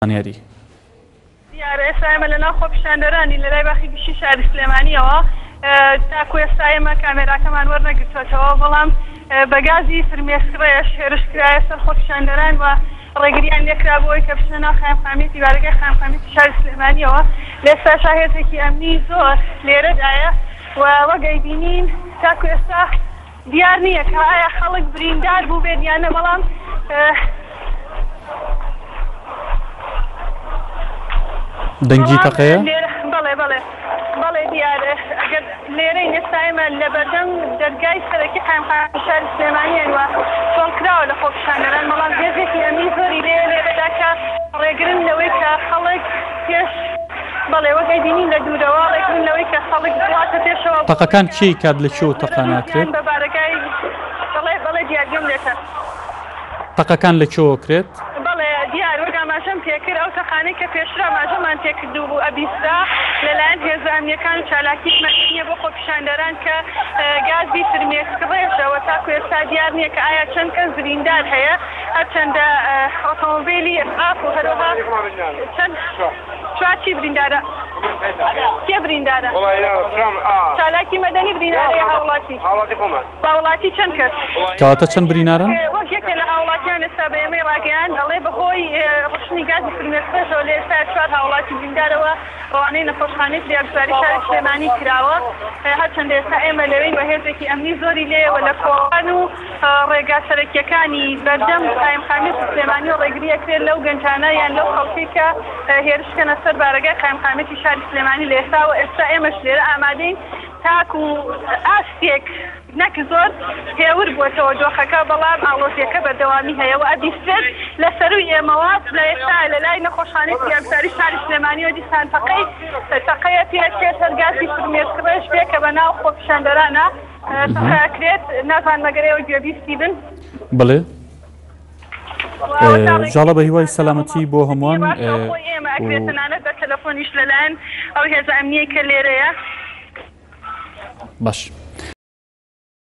زانیاری دیارە ئێستا ئێمە لەناو خۆپیشاندەرانی لە لای باخی گشتی شاری سلێمانیەوە تاکو ئێستا ئێمە کامێراکەمان وەرنەگرتوێتەوە بەڵام بەگازی فرمێسکڕەیە شێرشکرایە سەر خۆپیشاندەران و ڕێگریان لێکرا بۆی کە بچنە ناو خایمخانەتی بارگای خایمخانەتی شاری سلێمانیەوە لێستا شاهێزێکی ئەمنی زۆر لێرەدایە و وەگەی بینین تاکو ئێستا دیار نییە کە ئایا خەڵک بریندار بوو بێت یانە بەڵام دەنگی تەقەیە؟ بەڵێ دیارە ئەگەر لێرەی ئێستا ئێمە لە بەردەم دەرگای سەرەکی خایمخانەتی شاری سلێمانیان وە چۆنکراوە لە خۆپیشاندەران بەڵام هێزێکی ئەمنی زۆری لێرەدا کە ڕێگرن لەوەی کە خەڵک پێش بەڵێ وەگەی بینین لە دوورەوە ڕێگرن لەوەی کە خەڵک بڵاتە پێشەوە تەقەکان چی کات لە چێ و تەقە ناکرێت؟ بە بارگای بەڵێ دیارگەم لێتە تەقەکان لە چێوە کرێت؟ بەڵێ دیار وەک ئاماژەم پێکرد ئەو تەقانەی کە پێشتر ئاماژەمان تێکردو بوو ئەبیستا لەلایەن هێزانیەکان و چالاکی مەسئولە بۆ خۆپیشاندەران کە گازی فرمێسکڕێژەوە تاکو ئێستا دیار نییە کە ئایا چەند کەس بریندار هەیە هەرچەندە ئۆتۆمۆبیلی ئەسعاف و هەروەها چەند چی بریندارە؟ کێ بریندارە؟ چالاکی مەدەنی بریندارەیە هاوڵاتی چەند کەس؟ کەواتە چەند بریندارن؟ وەک یەکێ لە هاوڵاتیان ئێستا بە ئێمەی ڕاگەیاند دەڵێ بەهۆی ڕشنی گازی فرمێسکڕێژەوە لە ئێستا 4 هاوڵاتی بریندارەوە ڕەوانەی نەخۆشخانەی فریاگوزاری شاری سلێمانی کراوە هەرچەندە ئێستا ئێمە لەوەی بە هێزێکی ئەمنی زۆری لێیەوە لە کۆڵان و ڕێگا سەرەکیەکانی بەردەم خایمخانەتی سلێمانی و ڕێگریەکرێت لەو گەنجانە یان لەو خەڵکی کە هێرشکەنە سەر بارگای خایمخانەتی شاری سلێمانی لە ئێستا و ئێستا ئێمەش لێرە ئامادەین تاکو ئاستێک نەک زۆر هێور بووەتەوە دۆخەکە بەڵام ئاڵۆزیەکە بەردەوامی هەیە و ئەبیستێت لە سەروی ئێمەوە لە ئێستا لە لای نەخۆشخانەی فریاگوزاری شاری سلێمانیەوە دیسان تەقەیە پێچێت هەرگازی فرمێسکڕێژ پێ کە بە ناو خۆپیشاندەرانە تەقەکرێت نازان مەگەرەوە گوێبیستی بن بڵێ جاڵە بە هیوای سەلامەتی بۆ هەمووان ئێمە ئەکرێتەنانەت بە تەلەفۆنیش لەلایەن ئەو هێزە ئەمنیەی کە لێرەیە باش